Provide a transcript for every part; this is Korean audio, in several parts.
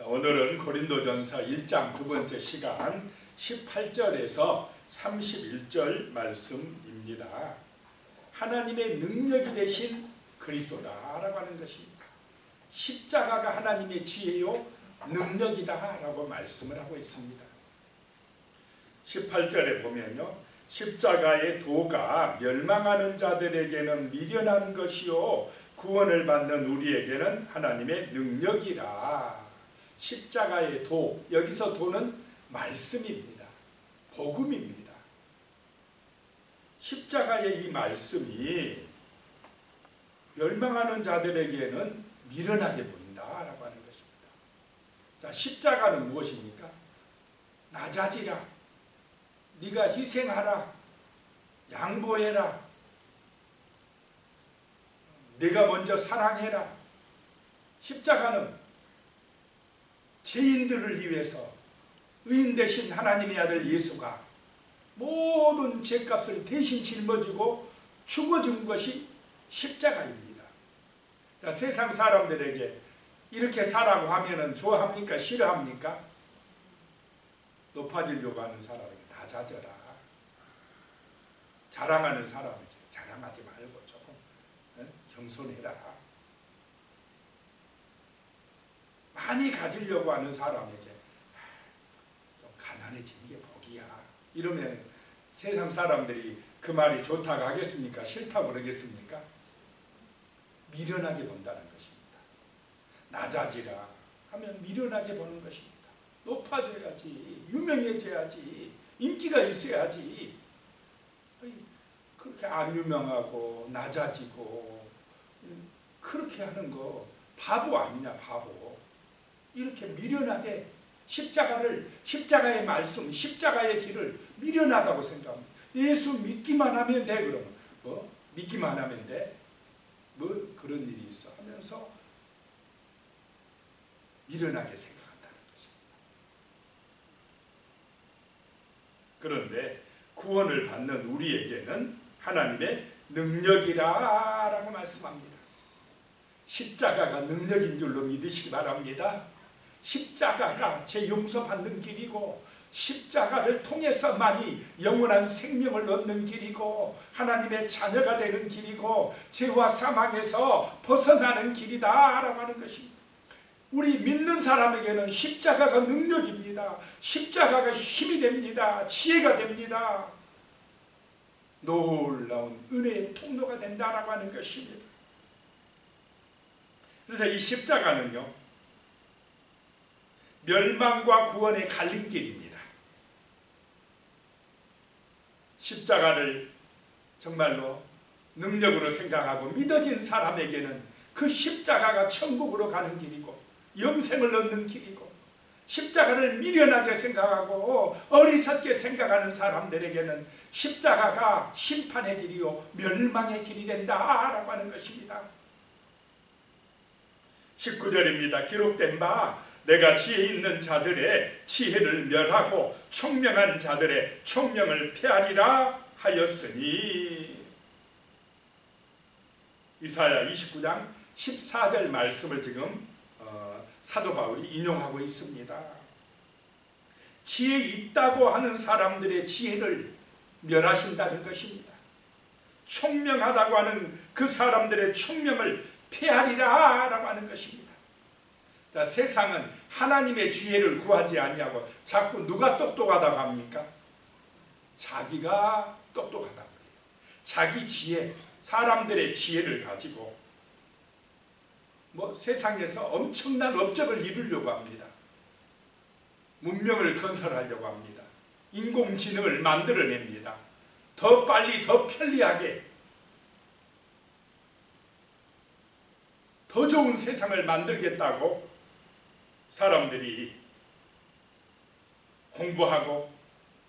오늘은 고린도전서 1장 두 번째 시간 18절에서 31절 말씀입니다. 하나님의 능력이 되신 그리스도다라고 하는 것입니다. 십자가가 하나님의 지혜요 능력이다라고 말씀을 하고 있습니다. 18절에 보면요, 십자가의 도가 멸망하는 자들에게는 미련한 것이요 구원을 받는 우리에게는 하나님의 능력이라. 십자가의 도, 여기서 도는 말씀입니다. 복음입니다. 십자가의 이 말씀이 멸망하는 자들에게는 미련하게 보인다라고 하는 것입니다. 자, 십자가는 무엇입니까? 낮아지라, 네가 희생하라, 양보해라, 네가 먼저 사랑해라. 십자가는 죄인들을 위해서 의인 되신 하나님의 아들 예수가 모든 죄값을 대신 짊어지고 죽어준 것이 십자가입니다. 자, 세상 사람들에게 이렇게 살라고 하면은 좋아합니까? 싫어합니까? 높아지려고 하는 사람에게 다 자져라. 자랑하는 사람에게 자랑하지 말고 조금 겸손해라. 많이 가지려고 하는 사람에게 좀 가난해지는 게 복이야. 이러면 세상 사람들이 그 말이 좋다고 하겠습니까? 싫다고 그러겠습니까? 미련하게 본다는 것입니다. 낮아지라 하면 미련하게 보는 것입니다. 높아져야지, 유명해져야지, 인기가 있어야지. 그렇게 안 유명하고 낮아지고 그렇게 하는 거 바보 아니냐, 바보. 이렇게 미련하게 십자가의 말씀, 십자가의 길을 미련하다고 생각합니다. 예수 믿기만 하면 돼. 그러면 믿기만 하면 돼. 그런 일이 있어 하면서 미련하게 생각한다는 것입니다. 그런데 구원을 받는 우리에게는 하나님의 능력이라고 말씀합니다. 십자가가 능력인 줄로 믿으시기 바랍니다. 십자가가 제 용서받는 길이고, 십자가를 통해서만이 영원한 생명을 얻는 길이고, 하나님의 자녀가 되는 길이고, 죄와 사망에서 벗어나는 길이다라고 하는 것입니다. 우리 믿는 사람에게는 십자가가 능력입니다. 십자가가 힘이 됩니다. 지혜가 됩니다. 놀라운 은혜의 통로가 된다라고 하는 것입니다. 그래서 이 십자가는요, 멸망과 구원의 갈림길입니다. 십자가를 정말로 능력으로 생각하고 믿어진 사람에게는 그 십자가가 천국으로 가는 길이고 영생을 얻는 길이고, 십자가를 미련하게 생각하고 어리석게 생각하는 사람들에게는 십자가가 심판의 길이요 멸망의 길이 된다라고 하는 것입니다. 19절입니다. 기록된 바 내가 지혜 있는 자들의 지혜를 멸하고 총명한 자들의 총명을 폐하리라 하였으니. 이사야 29장 14절 말씀을 지금 사도 바울이 인용하고 있습니다. 지혜 있다고 하는 사람들의 지혜를 멸하신다는 것입니다. 총명하다고 하는 그 사람들의 총명을 폐하리라 라고 하는 것입니다. 자, 세상은 하나님의 지혜를 구하지 아니하고 자꾸 누가 똑똑하다고 합니까? 자기가 똑똑하다고 해요. 자기 지혜, 사람들의 지혜를 가지고 세상에서 엄청난 업적을 이루려고 합니다. 문명을 건설하려고 합니다. 인공지능을 만들어냅니다. 더 빨리, 더 편리하게, 더 좋은 세상을 만들겠다고 사람들이 공부하고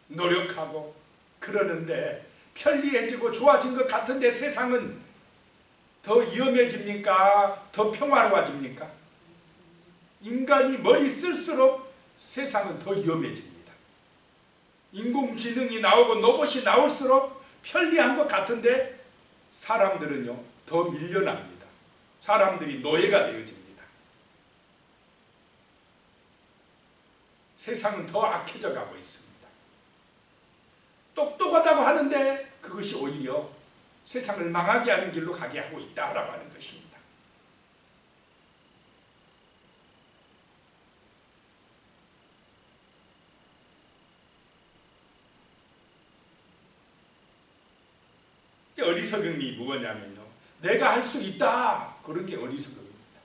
노력하고 그러는데, 편리해지고 좋아진 것 같은데 세상은 더 위험해집니까? 더 평화로워집니까? 인간이 머리 쓸수록 세상은 더 위험해집니다. 인공지능이 나오고 로봇이 나올수록 편리한 것 같은데 사람들은요 더 밀려납니다. 사람들이 노예가 되어집니다. 세상은 더 악해져 가고 있습니다. 똑똑하다고 하는데 그것이 오히려 세상을 망하게 하는 길로 가게 하고 있다라고 하는 것입니다. 어리석음이 뭐냐면요, 내가 할 수 있다, 그런 게 어리석음입니다.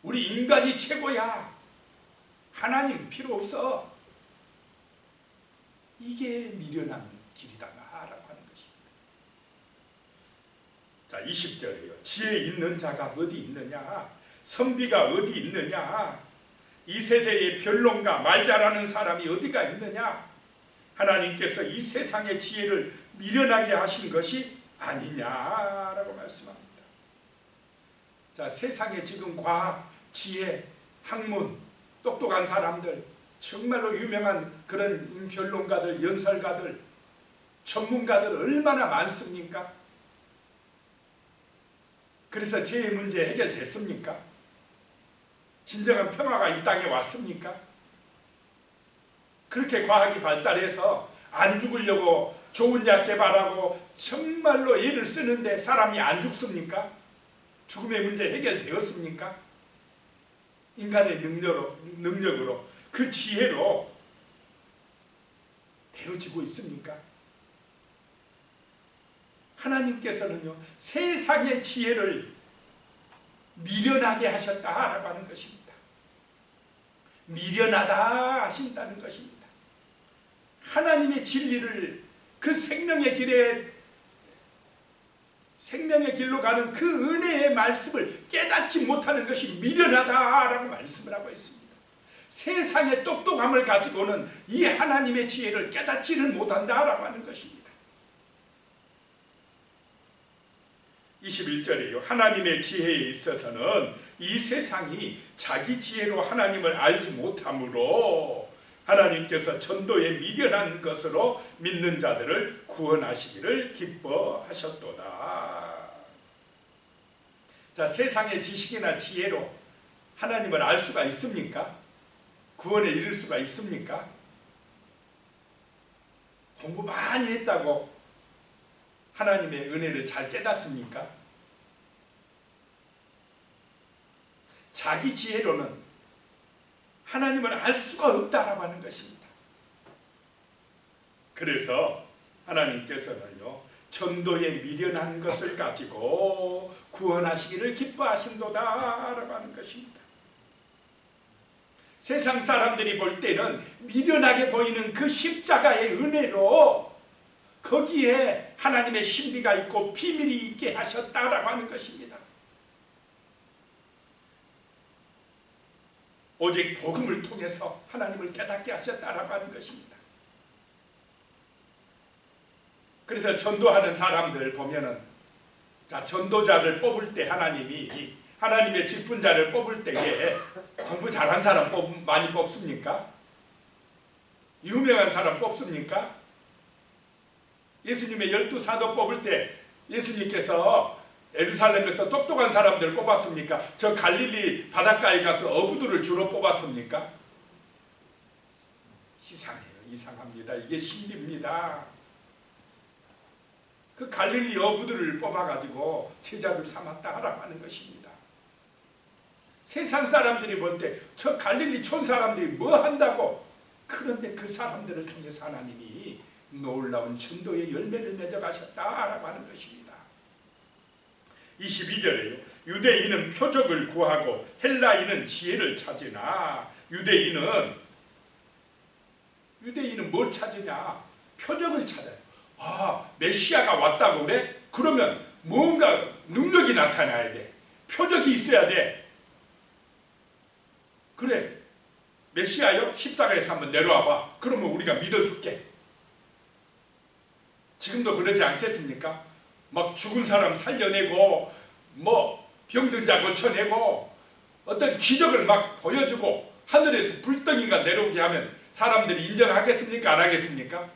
우리 인간이 최고야, 하나님 필요 없어, 이게 미련한 길이다라고 하는 것입니다. 자, 20절이에요. 지혜 있는 자가 어디 있느냐, 선비가 어디 있느냐, 이 세대의 변론가 말 잘하는 사람이 어디가 있느냐. 하나님께서 이 세상의 지혜를 미련하게 하신 것이 아니냐라고 말씀합니다. 자, 세상에 지금 과학, 지혜, 학문, 똑똑한 사람들, 정말로 유명한 그런 변론가들, 연설가들, 전문가들 얼마나 많습니까? 그래서 지혜 문제 해결됐습니까? 진정한 평화가 이 땅에 왔습니까? 그렇게 과학이 발달해서 안 죽으려고 좋은 약 개발하고 정말로 애를 쓰는데 사람이 안 죽습니까? 죽음의 문제 해결되었습니까? 인간의 능력으로 그 지혜로 되어지고 있습니까? 하나님께서는요, 세상의 지혜를 미련하게 하셨다라고 하는 것입니다. 미련하다 하신다는 것입니다. 하나님의 진리를, 그 생명의 길로 가는 그 은혜의 말씀을 깨닫지 못하는 것이 미련하다라고 말씀을 하고 있습니다. 세상의 똑똑함을 가지고는 이 하나님의 지혜를 깨닫지를 못한다라고 하는 것입니다. 21절이에요. 하나님의 지혜에 있어서는 이 세상이 자기 지혜로 하나님을 알지 못하므로 하나님께서 전도에 미련한 것으로 믿는 자들을 구원하시기를 기뻐하셨도다. 자, 세상의 지식이나 지혜로 하나님을 알 수가 있습니까? 구원에 이를 수가 있습니까? 공부 많이 했다고 하나님의 은혜를 잘 깨닫습니까? 자기 지혜로는 하나님을 알 수가 없다라고 하는 것입니다. 그래서 하나님께서는요, 전도에 미련한 것을 가지고 구원하시기를 기뻐하신도다라고 하는 것입니다. 세상 사람들이 볼 때는 미련하게 보이는 그 십자가의 은혜로 거기에 하나님의 신비가 있고 비밀이 있게 하셨다라고 하는 것입니다. 오직 복음을 통해서 하나님을 깨닫게 하셨다라고 하는 것입니다. 그래서 전도하는 사람들 보면은, 자, 전도자를 뽑을 때 하나님이 하나님의 직분자를 뽑을 때에 공부 잘한 사람 많이 뽑습니까? 유명한 사람 뽑습니까? 예수님의 12사도 뽑을 때 예수님께서 예루살렘에서 똑똑한 사람들 뽑았습니까? 저 갈릴리 바닷가에 가서 어부들을 주로 뽑았습니까? 이상해요. 이상합니다. 이게 신비입니다. 그 갈릴리 어부들을 뽑아가지고 제자들 삼았다라고 하는 것입니다. 세상 사람들이 볼 때 저 갈릴리 촌 사람들이 뭐 한다고, 그런데 그 사람들을 통해서 하나님이 놀라운 전도의 열매를 맺어가셨다라고 하는 것입니다. 22절에요. 유대인은 표적을 구하고 헬라인은 지혜를 찾으나, 유대인은 뭘 찾으냐? 표적을 찾아요. 아, 메시아가 왔다고 그래? 그러면 뭔가 능력이 나타나야 돼. 표적이 있어야 돼. 그래, 메시아요? 십자가에서 한번 내려와봐. 그러면 우리가 믿어줄게. 지금도 그러지 않겠습니까? 막 죽은 사람 살려내고, 뭐 병든 자 고쳐내고, 어떤 기적을 막 보여주고 하늘에서 불덩이가 내려오게 하면 사람들이 인정하겠습니까? 안 하겠습니까?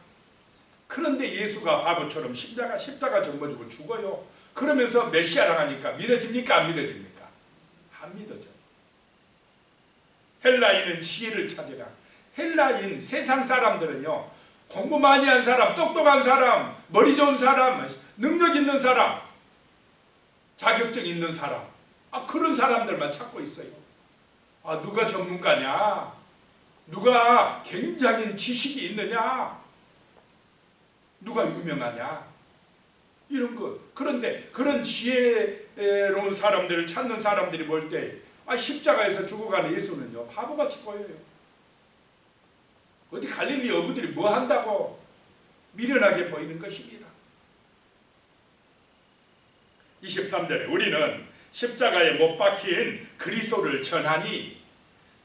그런데 예수가 바보처럼 십자가 짊어지고 죽어요. 그러면서 메시아라 하니까 믿어집니까? 안 믿어집니까? 안 믿어져. 헬라인은 지혜를 찾으라. 헬라인 세상 사람들은요, 공부 많이 한 사람, 똑똑한 사람, 머리 좋은 사람, 능력 있는 사람, 자격증 있는 사람, 그런 사람들만 찾고 있어요. 누가 전문가냐? 누가 굉장히 지식이 있느냐? 누가 유명하냐? 이런 것. 그런데 그런 지혜로운 사람들을 찾는 사람들이 볼 때 십자가에서 죽어가는 예수는요, 바보같이 보여요. 어디 갈릴리 어부들이 뭐 한다고 미련하게 보이는 것입니다. 23절에 우리는 십자가에 못 박힌 그리스도를 전하니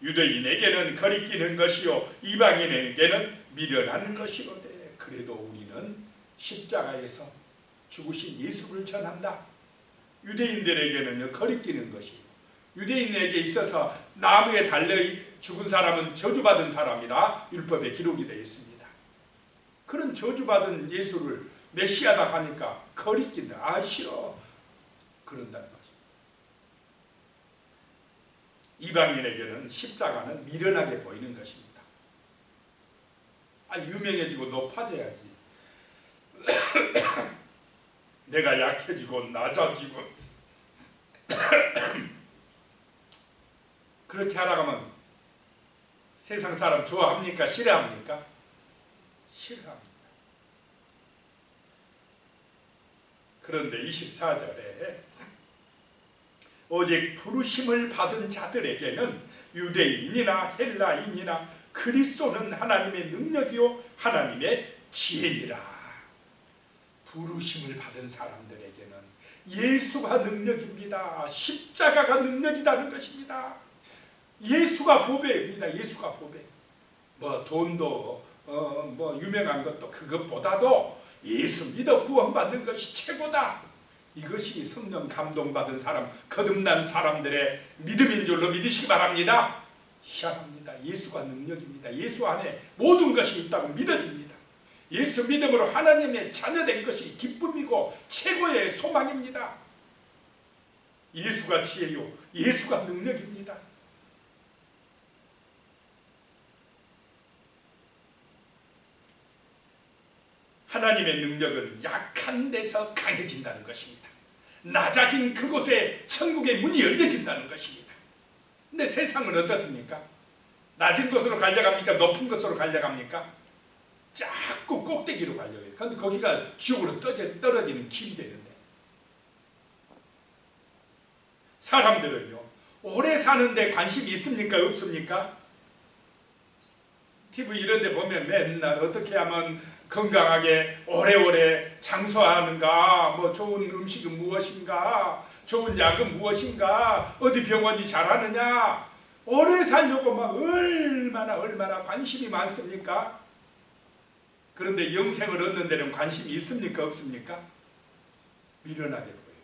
유대인에게는 거리끼는 것이요 이방인에게는 미련한 것이로되 그래도 우리는 십자가에서 죽으신 예수를 전한다. 유대인들에게는 거리끼는 것이요, 유대인에게 있어서 나무에 달려 죽은 사람은 저주받은 사람이라 율법에 기록이 되어 있습니다. 그런 저주받은 예수를 메시아다 하니까 거리낀다. 싫어. 그런다는 것입니다. 이방인에게는 십자가는 미련하게 보이는 것입니다. 유명해지고 높아져야지. 내가 약해지고 낮아지고 그렇게 하라고 하면 세상 사람 좋아합니까? 싫어합니까? 싫어합니다. 그런데 24절에 오직 부르심을 받은 자들에게는 유대인이나 헬라인이나 그리스도는 하나님의 능력이요 하나님의 지혜니라. 부르심을 받은 사람들에게는 예수가 능력입니다. 십자가가 능력이라는 것입니다. 예수가 보배입니다. 예수가 보배. 돈도 유명한 것도 그것보다도 예수 믿어 구원받는 것이 최고다. 이것이 성령 감동받은 사람, 거듭난 사람들의 믿음인 줄로 믿으시기 바랍니다. 희한합니다. 예수가 능력입니다. 예수 안에 모든 것이 있다고 믿어집니다. 예수 믿음으로 하나님의 자녀된 것이 기쁨이고 최고의 소망입니다. 예수가 지혜요, 예수가 능력입니다. 하나님의 능력은 약한 데서 강해진다는 것입니다. 낮아진 그곳에 천국의 문이 열려진다는 것입니다. 근데 세상은 어떻습니까? 낮은 곳으로 가려갑니까? 높은 곳으로 가려갑니까? 자꾸 꼭대기로 가려고 해요. 그런데 거기가 지옥으로 떨어지는 길이 되는데, 사람들은요 오래 사는데 관심이 있습니까? 없습니까? TV 이런 데 보면 맨날 어떻게 하면 건강하게 오래오래 장수하는가, 좋은 음식은 무엇인가, 좋은 약은 무엇인가, 어디 병원이 잘하느냐, 오래 살려고 막 얼마나 관심이 많습니까? 그런데 영생을 얻는 데는 관심이 있습니까? 없습니까? 미련하게 보여요.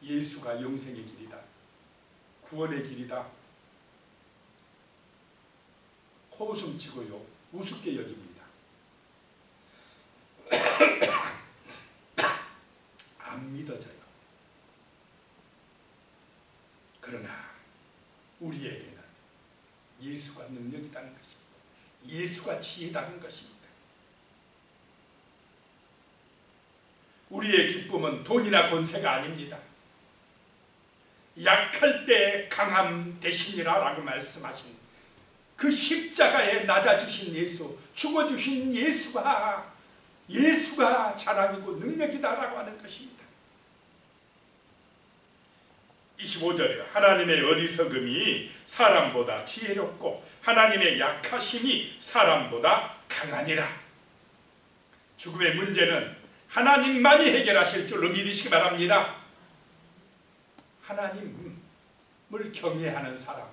예수가 영생의 길이다, 구원의 길이다. 코웃음 치고요 우습게 여깁니다. 안 믿어져요. 그러나 우리에게는 예수가 능력이라는 것입니다. 예수가 지혜라는 것입니다. 우리의 기쁨은 돈이나 권세가 아닙니다. 약할 때 강함 되시니라 라고 말씀하신 그 십자가에 낮아지신 예수, 죽어주신 예수가 자랑이고 능력이다라고 하는 것입니다. 25절에 하나님의 어리석음이 사람보다 지혜롭고 하나님의 약하심이 사람보다 강하니라. 죽음의 문제는 하나님만이 해결하실 줄로 믿으시기 바랍니다. 하나님을 경외하는 사람,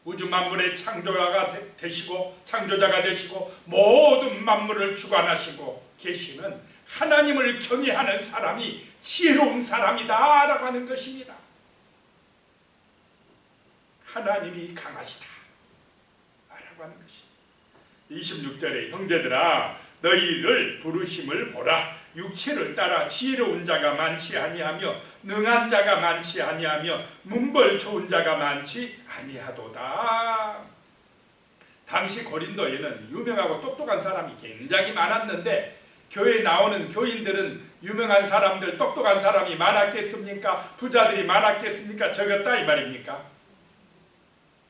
우주 만물의 창조자가 되시고 모든 만물을 주관하시고 계시는 하나님을 경외하는 사람이 지혜로운 사람이다 라고 하는 것입니다. 하나님이 강하시다 라고 하는 것입니다. 26절에 형제들아 너희를 부르심을 보라. 육체를 따라 지혜로운 자가 많지 아니하며 능한 자가 많지 아니하며 문벌 좋은 자가 많지 아니하도다. 당시 고린도에는 유명하고 똑똑한 사람이 굉장히 많았는데 교회에 나오는 교인들은 유명한 사람들, 똑똑한 사람이 많았겠습니까? 부자들이 많았겠습니까? 적었다 이 말입니까?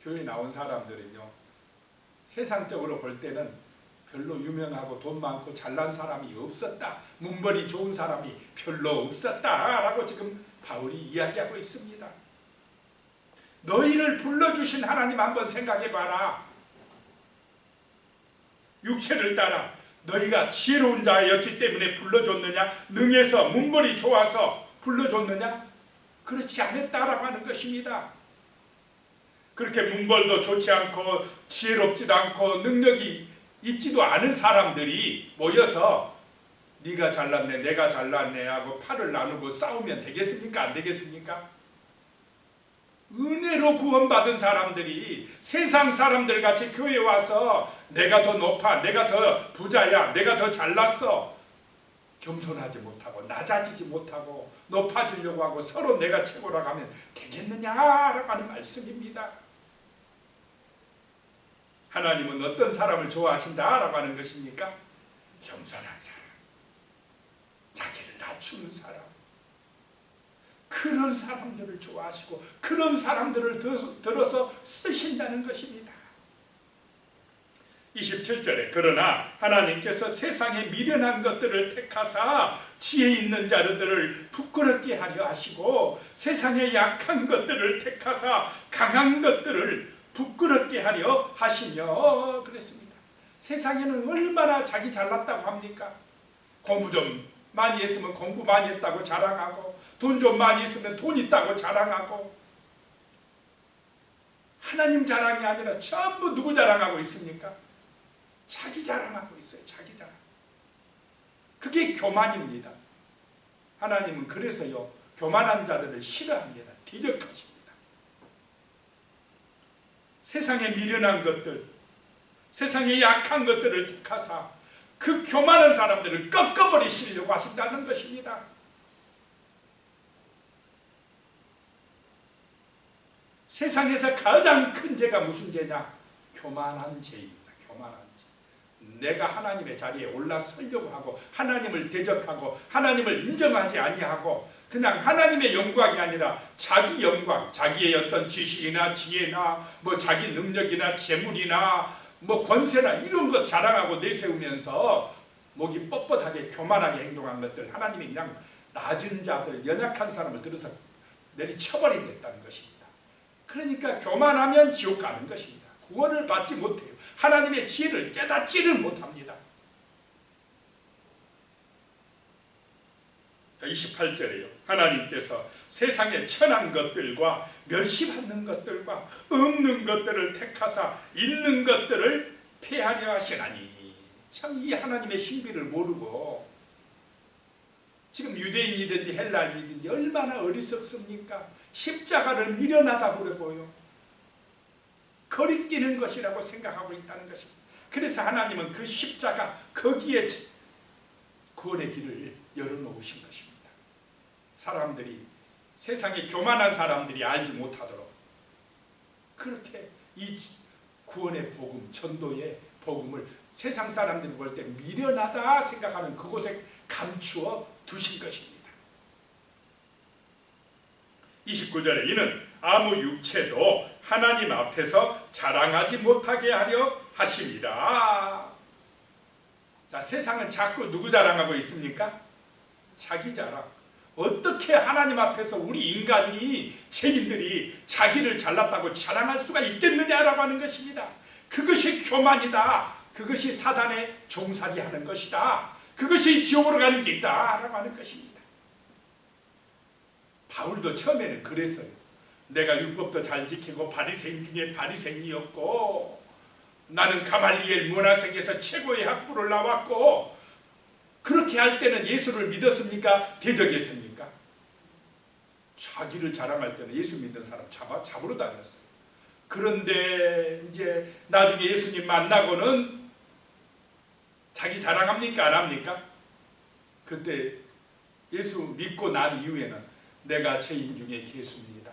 교회에 나온 사람들은요, 세상적으로 볼 때는 별로 유명하고 돈 많고 잘난 사람이 없었다, 문벌이 좋은 사람이 별로 없었다라고 지금 바울이 이야기하고 있습니다. 너희를 불러주신 하나님 한번 생각해봐라. 육체를 따라 너희가 지혜로운 자였기 때문에 불러줬느냐? 능해서 문벌이 좋아서 불러줬느냐? 그렇지 않았다라고 하는 것입니다. 그렇게 문벌도 좋지 않고 지혜롭지도 않고 능력이 있지도 않은 사람들이 모여서 네가 잘났네 내가 잘났네 하고 팔을 나누고 싸우면 되겠습니까? 안 되겠습니까? 은혜로 구원받은 사람들이 세상 사람들 같이 교회에 와서 내가 더 높아, 내가 더 부자야, 내가 더 잘났어, 겸손하지 못하고 낮아지지 못하고 높아지려고 하고 서로 내가 최고라고 하면 되겠느냐라고 하는 말씀입니다. 하나님은 어떤 사람을 좋아하신다라고 하는 것입니까? 겸손한 사람, 자기를 낮추는 사람, 그런 사람들을 좋아하시고 그런 사람들을 들어서 쓰신다는 것입니다. 27절에 그러나 하나님께서 세상에 미련한 것들을 택하사 지혜 있는 자들을 부끄럽게 하려 하시고 세상에 약한 것들을 택하사 강한 것들을 부끄럽게 하려 하시며 그랬습니다. 세상에는 얼마나 자기 잘났다고 합니까? 공부 좀 많이 했으면 공부 많이 했다고 자랑하고 돈 좀 많이 있으면 돈 있다고 자랑하고 하나님 자랑이 아니라 전부 누구 자랑하고 있습니까? 자기 자랑하고 있어요. 자기 자랑. 그게 교만입니다. 하나님은 그래서요 교만한 자들을 싫어합니다. 대적하십니다. 세상에 미련한 것들, 세상에 약한 것들을 택하사 그 교만한 사람들을 꺾어버리시려고 하신다는 것입니다. 세상에서 가장 큰 죄가 무슨 죄냐? 교만한 죄입니다. 교만한 죄. 내가 하나님의 자리에 올라서려고 하고 하나님을 대적하고 하나님을 인정하지 아니하고 그냥 하나님의 영광이 아니라 자기 영광, 자기의 어떤 지식이나 지혜나 뭐 자기 능력이나 재물이나 뭐 권세나 이런 것 자랑하고 내세우면서 목이 뻣뻣하게 교만하게 행동한 것들, 하나님이 그냥 낮은 자들, 연약한 사람을 들어서 내리쳐버리겠다는 것입니다. 그러니까 교만하면 지옥 가는 것입니다. 구원을 받지 못해요. 하나님의 지혜를 깨닫지를 못합니다. 28절에요. 하나님께서 세상의 천한 것들과 멸시받는 것들과 없는 것들을 택하사 있는 것들을 폐하려 하시나니. 참 이 하나님의 신비를 모르고 지금 유대인이든지 헬라인이든지 얼마나 어리석습니까? 십자가를 미련하다 그러고요. 거리끼는 것이라고 생각하고 있다는 것입니다. 그래서 하나님은 그 십자가 거기에 구원의 길을 열어놓으신 것입니다. 사람들이 세상에 교만한 사람들이 알지 못하도록 그렇게 이 구원의 복음, 전도의 복음을 세상 사람들이 볼 때 미련하다 생각하는 그곳에 감추어 두신 것입니다. 29절에 이는 아무 육체도 하나님 앞에서 자랑하지 못하게 하려 하십니다. 자, 세상은 자꾸 누구 자랑하고 있습니까? 자기 자랑. 어떻게 하나님 앞에서 우리 인간이, 죄인들이 자기를 잘났다고 자랑할 수가 있겠느냐라고 하는 것입니다. 그것이 교만이다. 그것이 사단의 종살이 하는 것이다. 그것이 지옥으로 가는 길이다 라고 하는 것입니다. 바울도 처음에는 그랬어요. 내가 율법도 잘 지키고 바리새인 중에 바리새인이었고 나는 가말리엘 문화생에서 최고의 학부를 나왔고 그렇게 할 때는 예수를 믿었습니까? 대적했습니까? 자기를 자랑할 때는 예수 믿는 사람 잡으러 다녔어요. 그런데 이제 나중에 예수님 만나고는 자기 자랑합니까? 안 합니까? 그때 예수 믿고 난 이후에는 내가 죄인 중에 괴수입니다.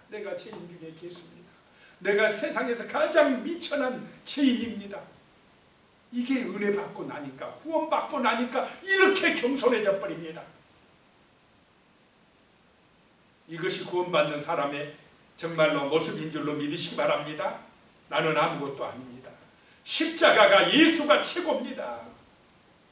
내가 죄인 중에 괴수입니다. 내가 세상에서 가장 미천한 죄인입니다. 이게 은혜 받고 나니까, 구원 받고 나니까 이렇게 겸손해져 버립니다. 이것이 구원받는 사람의 정말로 모습인 줄로 믿으시기 바랍니다. 나는 아무것도 아닙니다. 십자가가 예수가 최고입니다.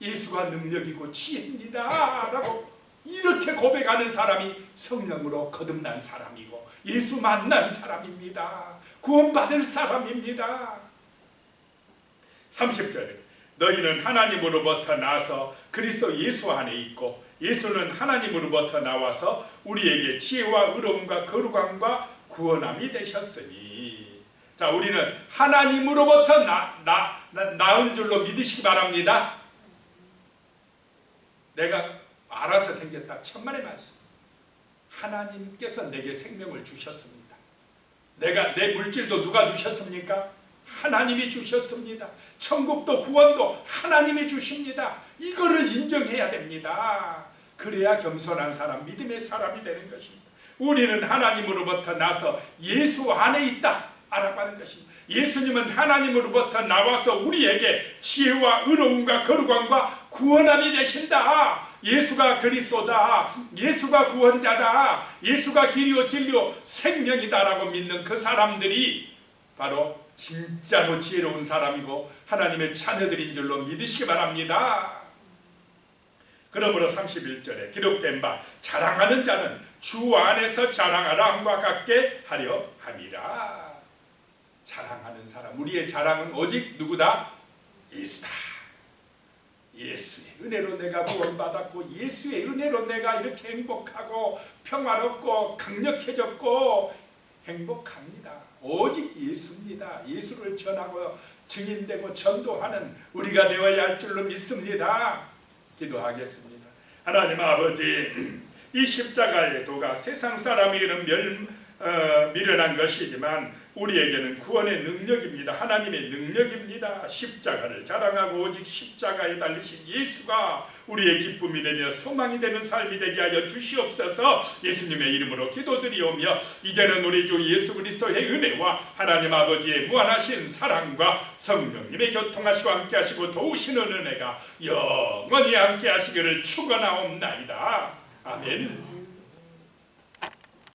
예수가 능력이고 지혜입니다 라고 이렇게 고백하는 사람이 성령으로 거듭난 사람이고 예수 만난 사람입니다. 구원받을 사람입니다. 30절에 너희는 하나님으로부터 나서 그리스도 예수 안에 있고 예수는 하나님으로부터 나와서 우리에게 지혜와 의로움과 거룩함과 구원함이 되셨으니. 자, 우리는 하나님으로부터 나은 줄로 믿으시기 바랍니다. 내가 알아서 생겼다. 천만의 말씀. 하나님께서 내게 생명을 주셨습니다. 내 물질도 누가 주셨습니까? 하나님이 주셨습니다. 천국도 구원도 하나님이 주십니다. 이거를 인정해야 됩니다. 그래야 겸손한 사람, 믿음의 사람이 되는 것입니다. 우리는 하나님으로부터 나서 예수 안에 있다 알아가는 것입니다. 예수님은 하나님으로부터 나와서 우리에게 지혜와 의로움과 거룩함과 구원함이 되신다. 예수가 그리스도다. 예수가 구원자다. 예수가 길이요 진리요 생명이다라고 믿는 그 사람들이 바로 진짜로 지혜로운 사람이고 하나님의 자녀들인 줄로 믿으시기 바랍니다. 그러므로 31절에 기록된 바 자랑하는 자는 주 안에서 자랑하라 함과 같게 하려 함이라. 자랑하는 사람, 우리의 자랑은 오직 누구다? 예수다. 예수의 은혜로 내가 구원받았고 예수의 은혜로 내가 이렇게 행복하고 평화롭고 강력해졌고 행복합니다. 오직 예수입니다. 예수를 전하고 증인되고 전도하는 우리가 되어야 할 줄로 믿습니다. 기도하겠습니다. 하나님 아버지, 이 십자가의 도가 세상 사람에게는 미련한 것이지만 우리에게는 구원의 능력입니다. 하나님의 능력입니다. 십자가를 자랑하고 오직 십자가에 달리신 예수가 우리의 기쁨이 되며 소망이 되는 삶이 되게 하여 주시옵소서. 예수님의 이름으로 기도드리오며 이제는 우리 주 예수 그리스도의 은혜와 하나님 아버지의 무한하신 사랑과 성령님의 교통하시고 함께하시고 도우시는 은혜가 영원히 함께하시기를 축원하옵나이다. 아멘.